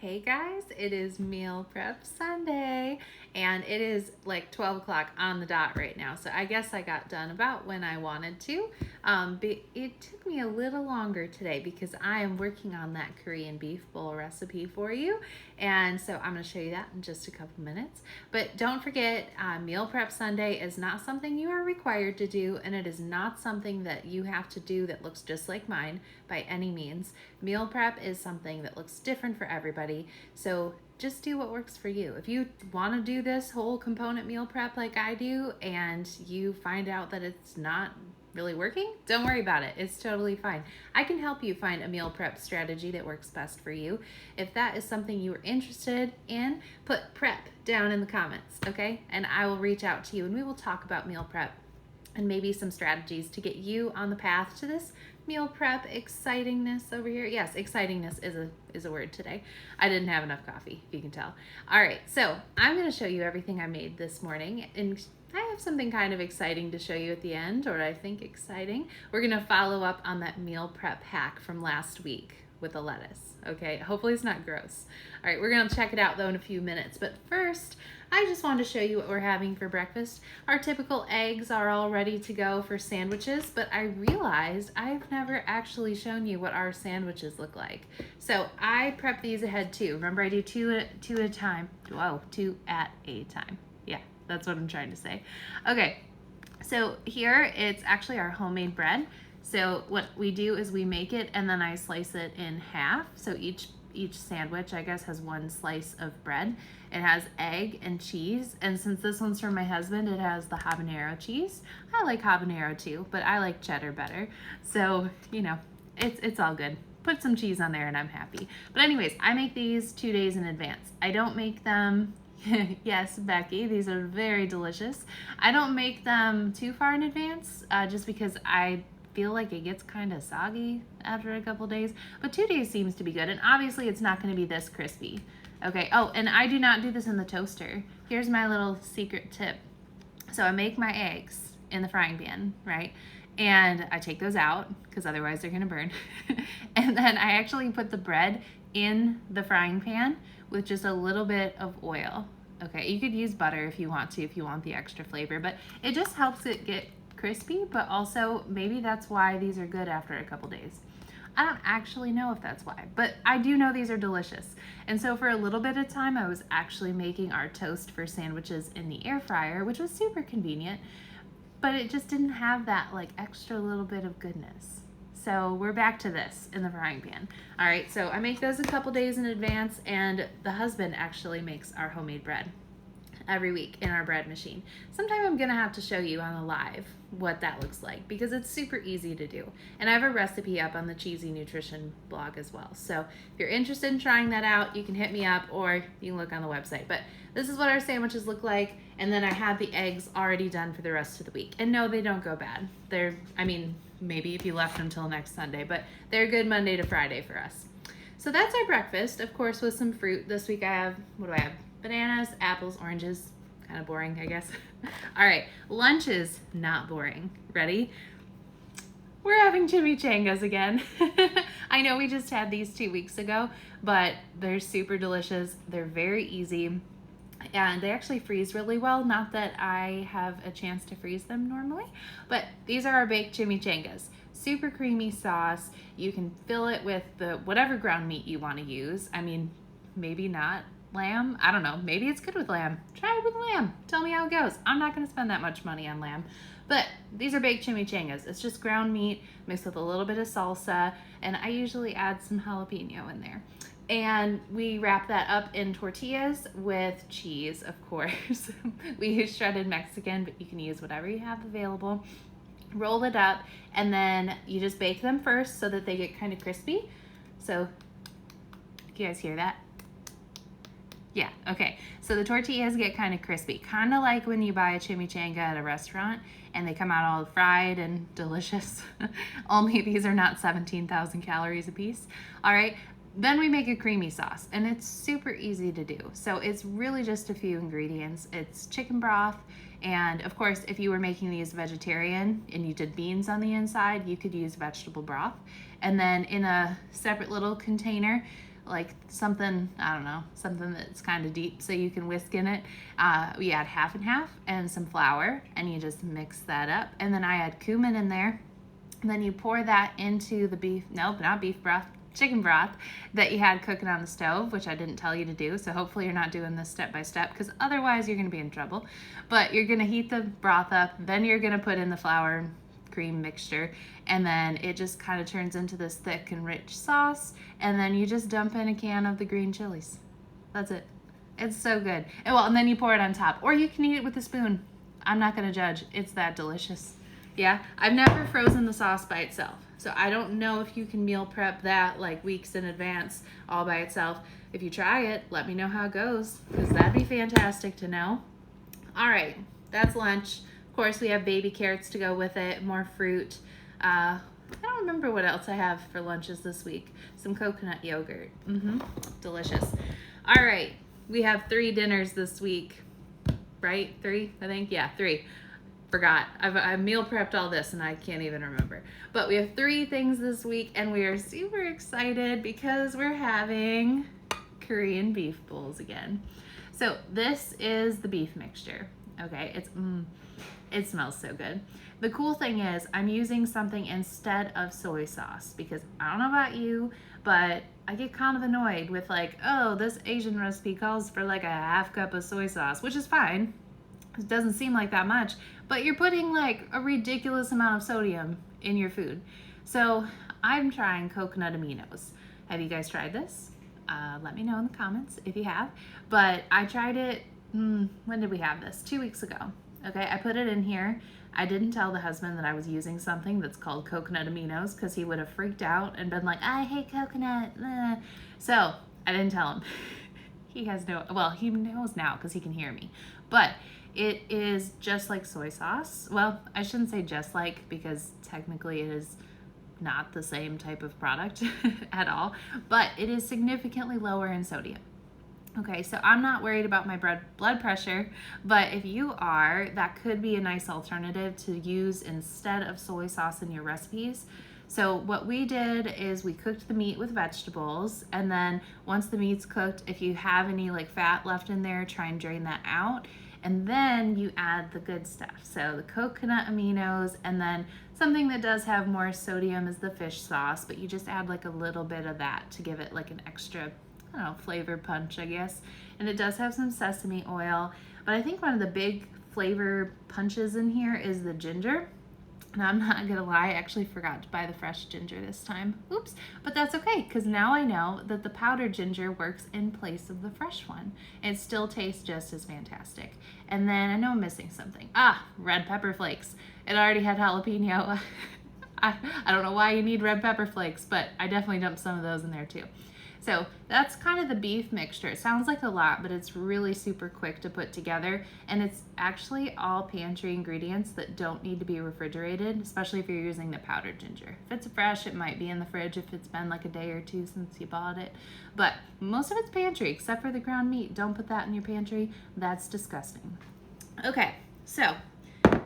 Hey guys, it is Meal Prep Sunday and it is like 12 o'clock on the dot right now. So I guess I got done about when I wanted to. But it took me a little longer today because I am working on that Korean beef bowl recipe for you. And so I'm going to show you that in just a couple minutes. But don't forget, Meal Prep Sunday is not something you are required to do, and it is not something that you have to do that looks just like mine by any means. Meal prep is something that looks different for everybody. So just do what works for you. If you want to do this whole component meal prep like I do and you find out that it's not really working, don't worry about it. It's totally fine. I can help you find a meal prep strategy that works best for you. If that is something you are interested in, put prep down in the comments, okay? And I will reach out to you and we will talk about meal prep and maybe some strategies to get you on the path to this meal prep excitingness over here. Yes, excitingness is a word today. I didn't have enough coffee, if you can tell. All right, so I'm going to show you everything I made this morning, and I have something kind of exciting to show you at the end, or I think exciting. We're going to follow up on that meal prep hack from last week with the lettuce. Okay, hopefully it's not gross. All right, we're going to check it out though in a few minutes, but first I just wanted to show you what we're having for breakfast. Our typical eggs are all ready to go for sandwiches, but I realized I've never actually shown you what our sandwiches look like. So I prep these ahead too. Remember, I do two at a time. Whoa, two at a time. Yeah, that's what I'm trying to say. Okay, so here it's actually our homemade bread. So what we do is we make it and then I slice it in half. So each sandwich, I guess, has one slice of bread. It has egg and cheese, and since this one's for my husband, it has the habanero cheese. I like habanero too, but I like cheddar better. So, you know, it's all good. Put some cheese on there and I'm happy. But anyways, I make these 2 days in advance. I don't make them yes, Becky, these are very delicious. I don't make them too far in advance just because I feel like it gets kind of soggy after a couple days, but 2 days seems to be good. And obviously it's not going to be this crispy. Okay. Oh, and I do not do this in the toaster. Here's my little secret tip. So I make my eggs in the frying pan, right? And I take those out because otherwise they're going to burn. And then I actually put the bread in the frying pan with just a little bit of oil. Okay, you could use butter if you want to, if you want the extra flavor, but it just helps it get crispy, but also maybe that's why these are good after a couple days. I don't actually know if that's why, but I do know these are delicious. And so for a little bit of time, I was actually making our toast for sandwiches in the air fryer, which was super convenient, but it just didn't have that like extra little bit of goodness. So we're back to this in the frying pan. All right, so I make those a couple days in advance, and the husband actually makes our homemade bread every week in our bread machine. Sometime I'm gonna have to show you on the live what that looks like because it's super easy to do. And I have a recipe up on the Cheesy Nutrition blog as well. So if you're interested in trying that out, you can hit me up or you can look on the website. But this is what our sandwiches look like. And then I have the eggs already done for the rest of the week. And no, they don't go bad. Maybe if you left them till next Sunday, but they're good Monday to Friday for us. So that's our breakfast, of course, with some fruit. This week I have, what do I have? Bananas, apples, oranges. Kind of boring, I guess. All right, lunch is not boring. Ready? We're having chimichangas again. I know we just had these 2 weeks ago, but they're super delicious. They're very easy. And they actually freeze really well. Not that I have a chance to freeze them normally, but these are our baked chimichangas. Super creamy sauce. You can fill it with whatever ground meat you want to use. I mean, maybe not lamb. I don't know. Maybe it's good with lamb. Try it with lamb. Tell me how it goes. I'm not going to spend that much money on lamb. But these are baked chimichangas. It's just ground meat mixed with a little bit of salsa, and I usually add some jalapeno in there. And we wrap that up in tortillas with cheese, of course. We use shredded Mexican, but you can use whatever you have available. Roll it up, and then you just bake them first so that they get kind of crispy. So, you guys hear that? Yeah, okay. So the tortillas get kind of crispy, kind of like when you buy a chimichanga at a restaurant and they come out all fried and delicious. Only these are not 17,000 calories a piece. All right. Then we make a creamy sauce, and it's super easy to do. So it's really just a few ingredients. It's chicken broth, and of course, if you were making these vegetarian and you did beans on the inside, you could use vegetable broth. And then in a separate little container, like something, I don't know, something that's kind of deep so you can whisk in it. We add half and half and some flour, and you just mix that up. And then I add cumin in there. And then you pour that into the beef, nope, not beef broth, chicken broth that you had cooking on the stove, which I didn't tell you to do. So hopefully you're not doing this step by step, because otherwise you're going to be in trouble. But you're going to heat the broth up, then you're going to put in the flour cream mixture, and then it just kind of turns into this thick and rich sauce, and then you just dump in a can of the green chilies. That's it. It's so good. And then you pour it on top, or you can eat it with a spoon. I'm not going to judge. It's that delicious. Yeah, I've never frozen the sauce by itself, so I don't know if you can meal prep that like weeks in advance all by itself. If you try it, let me know how it goes, because that'd be fantastic to know. All right, that's lunch. Of course, we have baby carrots to go with it, more fruit. I don't remember what else I have for lunches this week. Some coconut yogurt. Delicious. All right, we have 3 dinners this week, right? 3, I think. Yeah, 3. Forgot. I've meal prepped all this and I can't even remember. But we have 3 things this week, and we are super excited because we're having Korean beef bowls again. So this is the beef mixture. Okay, it smells so good. The cool thing is I'm using something instead of soy sauce, because I don't know about you, but I get kind of annoyed with like, oh, this Asian recipe calls for like a half cup of soy sauce, which is fine. It doesn't seem like that much, but you're putting like a ridiculous amount of sodium in your food. So I'm trying coconut aminos. Have you guys tried this? Let me know in the comments if you have. But I tried it, when did we have this? 2 weeks ago. Okay, I put it in here. I didn't tell the husband that I was using something that's called coconut aminos, because he would have freaked out and been like, I hate coconut. So I didn't tell him. He knows now because he can hear me. But it is just like soy sauce. Well, I shouldn't say just like, because technically it is not the same type of product at all, but it is significantly lower in sodium. Okay, so I'm not worried about my blood pressure, but if you are, that could be a nice alternative to use instead of soy sauce in your recipes. So what we did is we cooked the meat with vegetables, and then once the meat's cooked, if you have any like fat left in there, try and drain that out. And then you add the good stuff. So the coconut aminos, and then something that does have more sodium is the fish sauce, but you just add like a little bit of that to give it like an extra, I don't know, flavor punch, I guess. And it does have some sesame oil, but I think one of the big flavor punches in here is the ginger. And I'm not gonna lie, I actually forgot to buy the fresh ginger this time. Oops, but that's okay, because now I know that the powdered ginger works in place of the fresh one. It still tastes just as fantastic. And then I know I'm missing something. Red pepper flakes. It already had jalapeno. I don't know why you need red pepper flakes, but I definitely dumped some of those in there too. So that's kind of the beef mixture. It sounds like a lot, but it's really super quick to put together. And it's actually all pantry ingredients that don't need to be refrigerated, especially if you're using the powdered ginger. If it's fresh, it might be in the fridge if it's been like a day or 2 since you bought it. But most of it's pantry, except for the ground meat. Don't put that in your pantry. That's disgusting. Okay, so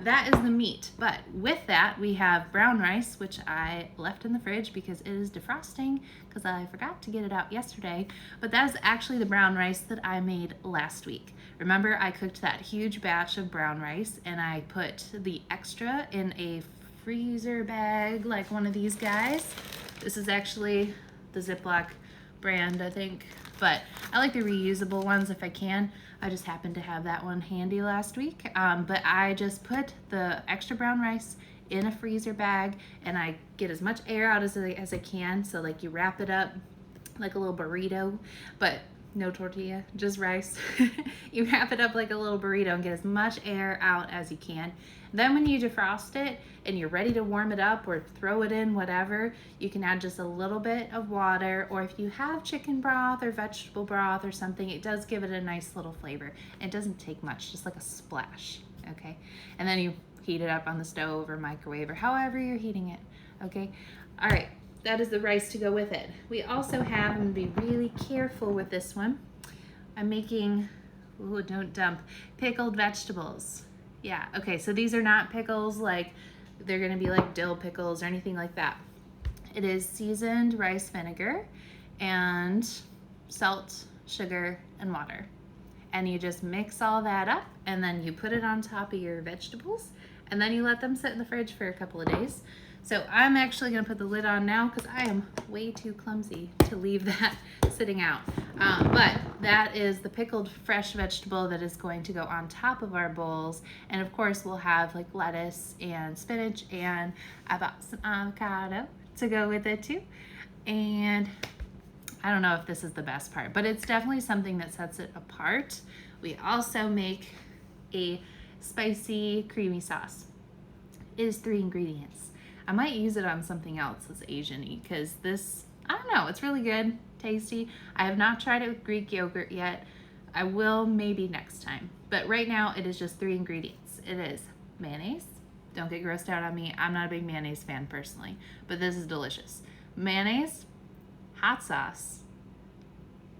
that is the meat, but with that we have brown rice, which I left in the fridge because it is defrosting, because I forgot to get it out yesterday. But that is actually the brown rice that I made last week. Remember, I cooked that huge batch of brown rice and I put the extra in a freezer bag, like one of these guys. This is actually the Ziploc brand, I think, but I like the reusable ones if I can. I just happened to have that one handy last week. But I just put the extra brown rice in a freezer bag, and I get as much air out as I can. So like you wrap it up like a little burrito, but no tortilla, just rice. You wrap it up like a little burrito and get as much air out as you can. Then when you defrost it and you're ready to warm it up or throw it in, whatever, you can add just a little bit of water, or if you have chicken broth or vegetable broth or something, it does give it a nice little flavor. It doesn't take much, just like a splash, okay? And then you heat it up on the stove or microwave or however you're heating it, okay? All right, that is the rice to go with it. We also have, I'm gonna be really careful with this one. I'm making, ooh, don't dump, pickled vegetables. Yeah, okay, so these are not pickles like they're gonna be like dill pickles or anything like that. It is seasoned rice vinegar and salt, sugar, and water. And you just mix all that up, and then you put it on top of your vegetables, and then you let them sit in the fridge for a couple of days. So I'm actually gonna put the lid on now because I am way too clumsy to leave that sitting out. But that is the pickled fresh vegetable that is going to go on top of our bowls. And of course we'll have like lettuce and spinach, and I bought some avocado to go with it too. And I don't know if this is the best part, but it's definitely something that sets it apart. We also make a spicy creamy sauce. It is 3 ingredients. I might use it on something else that's Asian-y because this, I don't know, it's really good, tasty. I have not tried it with Greek yogurt yet. I will maybe next time. But right now it is just 3 ingredients. It is mayonnaise. Don't get grossed out on me. I'm not a big mayonnaise fan personally, but this is delicious. Mayonnaise, hot sauce,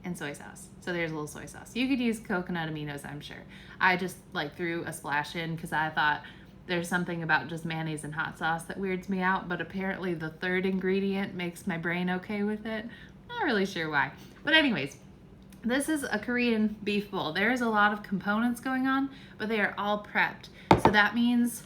and soy sauce. So there's a little soy sauce. You could use coconut aminos, I'm sure. I just like threw a splash in because I thought there's something about just mayonnaise and hot sauce that weirds me out, but apparently the 3rd ingredient makes my brain okay with it. Not really sure why. But anyways, this is a Korean beef bowl. There's a lot of components going on, but they are all prepped. So that means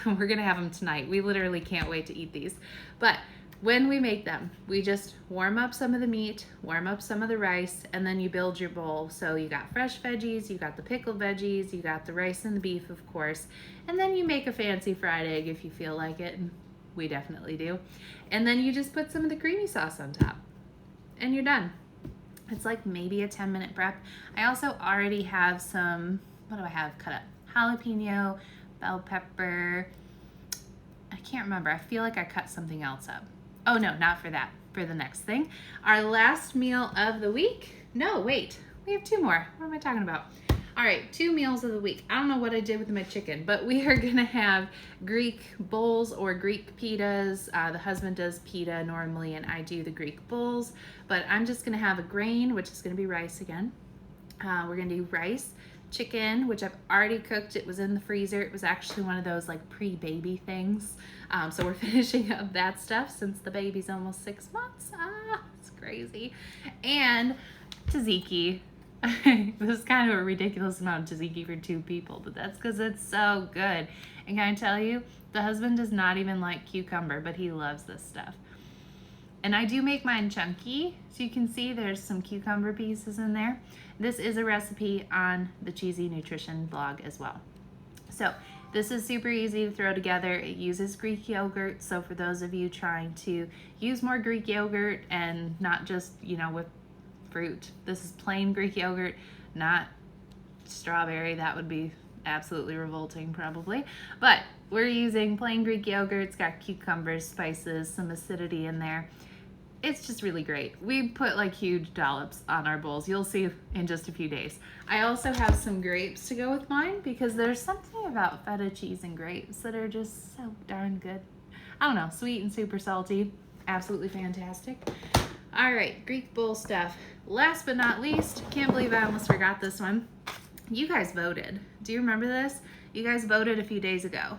we're gonna have them tonight. We literally can't wait to eat these. But when we make them, we just warm up some of the meat, warm up some of the rice, and then you build your bowl. So you got fresh veggies, you got the pickled veggies, you got the rice and the beef, of course, and then you make a fancy fried egg if you feel like it, and we definitely do. And then you just put some of the creamy sauce on top, and you're done. It's like maybe a 10-minute prep. I also already have some, what do I have cut up? Jalapeno, bell pepper, I can't remember. I feel like I cut something else up. Oh no, not for that, for the next thing. Our last meal of the week. No, wait, we have 2 more. What am I talking about? All right, 2 meals of the week. I don't know what I did with my chicken, but we are gonna have Greek bowls or Greek pitas. The husband does pita normally and I do the Greek bowls, but I'm just gonna have a grain, which is gonna be rice again. We're gonna do rice, chicken, which I've already cooked. It was in the freezer. It was actually one of those like pre-baby things. So we're finishing up that stuff since the baby's almost 6 months. It's crazy. And tzatziki. This is kind of a ridiculous amount of tzatziki for 2 people, but that's because it's so good. And can I tell you, the husband does not even like cucumber, but he loves this stuff. And I do make mine chunky, so you can see there's some cucumber pieces in there. This is a recipe on the Cheesy Nutrition blog as well. So this is super easy to throw together. It uses Greek yogurt, so for those of you trying to use more Greek yogurt and not just, you know, with fruit, this is plain Greek yogurt, not strawberry. That would be absolutely revolting probably, but we're using plain Greek yogurt. It's got cucumbers, spices, some acidity in there. It's just really great. We put like huge dollops on our bowls. You'll see in just a few days. I also have some grapes to go with mine because there's something about feta cheese and grapes that are just so darn good. I don't know, sweet and super salty, absolutely fantastic. All right, Greek bowl stuff. Last but not least, can't believe I almost forgot this one. You guys voted. Do you remember this? You guys voted a few days ago.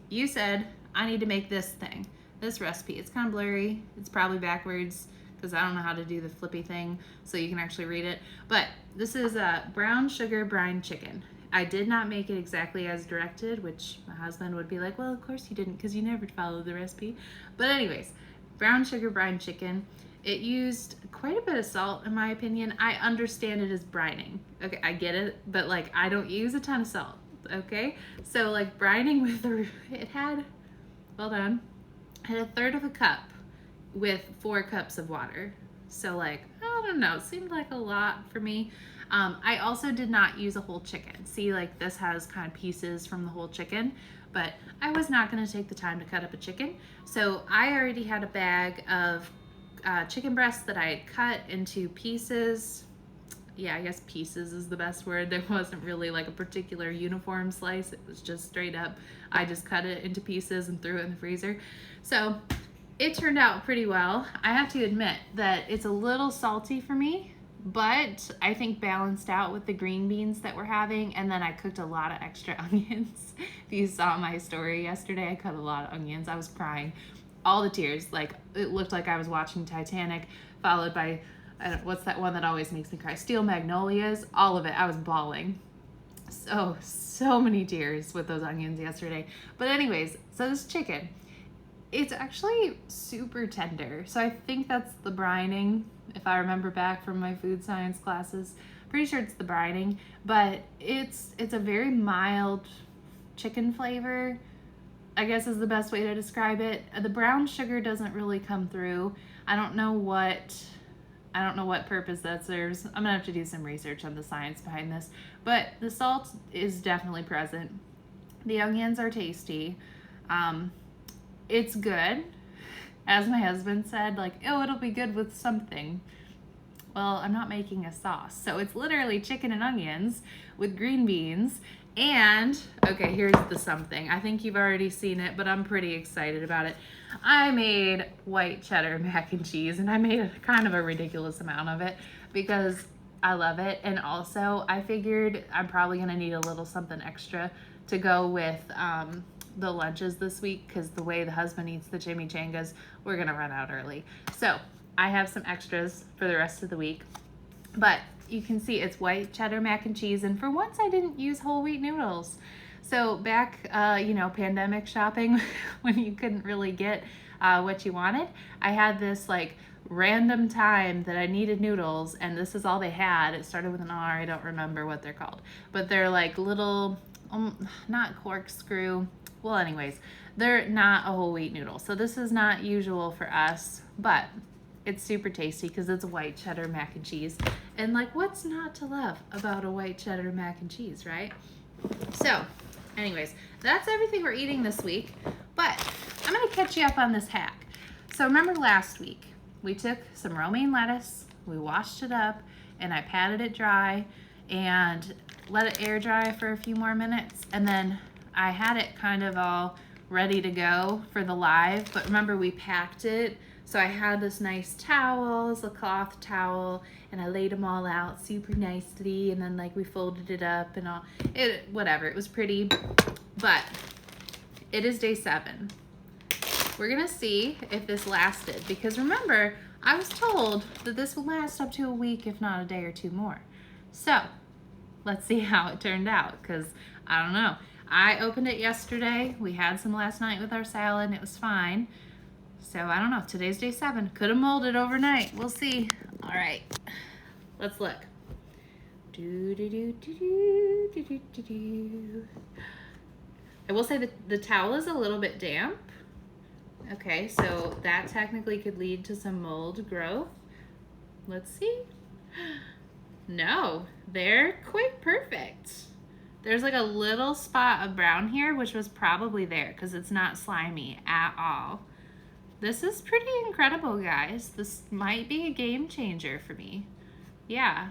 You said, I need to make this thing, this recipe. It's kind of blurry. It's probably backwards because I don't know how to do the flippy thing so you can actually read it. But this is a brown sugar brined chicken. I did not make it exactly as directed, which my husband would be like, well, of course you didn't because you never followed the recipe. But anyways, brown sugar brined chicken. It used quite a bit of salt in my opinion. I understand it as brining. Okay, I get it, but like I don't use a ton of salt, okay? So like brining with the, it had, hold on, had 1/3 of a cup with 4 cups of water. So like, I don't know, it seemed like a lot for me. I also did not use a whole chicken. See, like this has kind of pieces from the whole chicken, but I was not gonna take the time to cut up a chicken. So I already had a bag of chicken breasts that I had cut into pieces. Yeah, I guess pieces is the best word. There wasn't really like a particular uniform slice. It was just straight up, I just cut it into pieces and threw it in the freezer. So it turned out pretty well. I have to admit that it's a little salty for me, but I think balanced out with the green beans that we're having. And then I cooked a lot of extra onions. If you saw my story yesterday, I cut a lot of onions. I was crying. All the tears, like it looked like I was watching Titanic, followed by what's that one that always makes me cry? Steel Magnolias, all of it. I was bawling. So many tears with those onions yesterday. But anyways, so this chicken, it's actually super tender. So I think that's the brining, if I remember back from my food science classes. Pretty sure it's the brining, but it's a very mild chicken flavor, I guess is the best way to describe it. The brown sugar doesn't really come through. I don't know what purpose that serves. I'm gonna have to do some research on the science behind this, but the salt is definitely present. The onions are tasty. It's good. As my husband said, like, oh, it'll be good with something. Well, I'm not making a sauce. So it's literally chicken and onions with green beans. And, okay, here's the something. I think you've already seen it, but I'm pretty excited about it. I made white cheddar mac and cheese, and I made kind of a ridiculous amount of it because I love it. And also, I figured I'm probably going to need a little something extra to go with the lunches this week, because the way the husband eats the chimichangas, we're going to run out early. So I have some extras for the rest of the week. But you can see it's white cheddar mac and cheese, and for once I didn't use whole wheat noodles. So back, pandemic shopping, when you couldn't really get what you wanted, I had this like random time that I needed noodles, and this is all they had. It started with an R, I don't remember what they're called, but they're like little, not corkscrew, well anyways, they're not a whole wheat noodle. So this is not usual for us, but it's super tasty because it's a white cheddar mac and cheese. And like, what's not to love about a white cheddar mac and cheese, right? So anyways, that's everything we're eating this week, but I'm gonna catch you up on this hack. So remember last week, we took some romaine lettuce, we washed it up, and I patted it dry and let it air dry for a few more minutes. And then I had it kind of all ready to go for the live, but remember we packed it. So I had this nice towel, it's a cloth towel, and I laid them all out super nicely, and then like we folded it up and all, whatever, it was pretty. But it is day 7. We're gonna see if this lasted, because remember, I was told that this would last up to a week, if not a day or 2 more. So let's see how it turned out, because I don't know. I opened it yesterday, we had some last night with our salad, and it was fine. So I don't know, today's day 7. Could have molded overnight, we'll see. All right, let's look. I will say that the towel is a little bit damp. Okay, so that technically could lead to some mold growth. Let's see. No, they're quite perfect. There's like a little spot of brown here, which was probably there because it's not slimy at all. This is pretty incredible, guys. This might be a game changer for me. Yeah.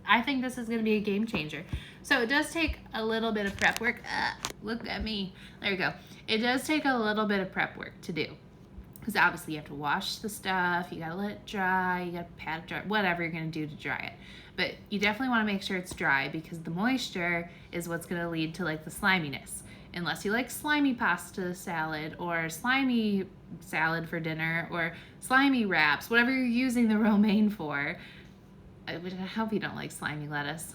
I think this is going to be a game changer. So it does take a little bit of prep work. Look at me. There you go. It does take a little bit of prep work to do. Because obviously you have to wash the stuff, you gotta let it dry, you gotta pat it dry, whatever you're gonna do to dry it. But you definitely wanna make sure it's dry because the moisture is what's gonna lead to like the sliminess. Unless you like slimy pasta salad or slimy salad for dinner or slimy wraps, whatever you're using the romaine for. I hope you don't like slimy lettuce.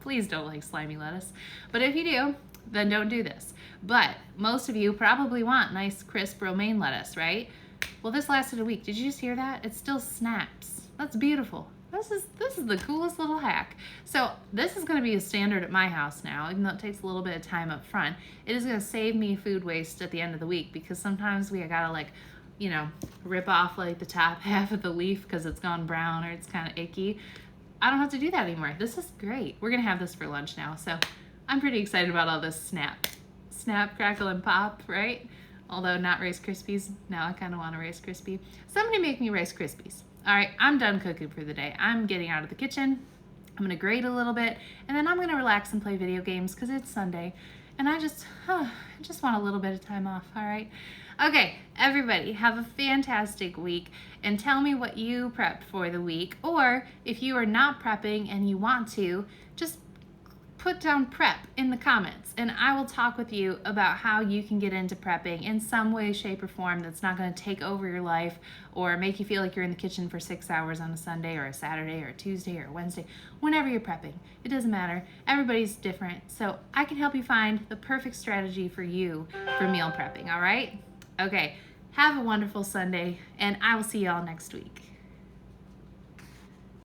Please don't like slimy lettuce. But if you do, then don't do this. But most of you probably want nice crisp romaine lettuce, right? Well, this lasted a week. Did you just hear that? It still snaps. That's beautiful. This is the coolest little hack. So this is gonna be a standard at my house now, even though it takes a little bit of time up front. It is gonna save me food waste at the end of the week because sometimes we gotta like, you know, rip off like the top half of the leaf because it's gone brown or it's kind of icky. I don't have to do that anymore. This is great. We're gonna have this for lunch now. So I'm pretty excited about all this snap, crackle, and pop, right? Although not Rice Krispies. Now I kind of want a Rice Krispie. Somebody make me Rice Krispies. All right, I'm done cooking for the day. I'm getting out of the kitchen. I'm gonna grate a little bit, and then I'm gonna relax and play video games because it's Sunday, and I just want a little bit of time off, all right? Okay, everybody, have a fantastic week, and tell me what you prepped for the week, or if you are not prepping and you want to, just put down prep in the comments, and I will talk with you about how you can get into prepping in some way, shape, or form that's not going to take over your life or make you feel like you're in the kitchen for 6 hours on a Sunday or a Saturday or a Tuesday or a Wednesday. Whenever you're prepping, it doesn't matter. Everybody's different, so I can help you find the perfect strategy for you for meal prepping, all right? Okay, have a wonderful Sunday, and I will see y'all next week.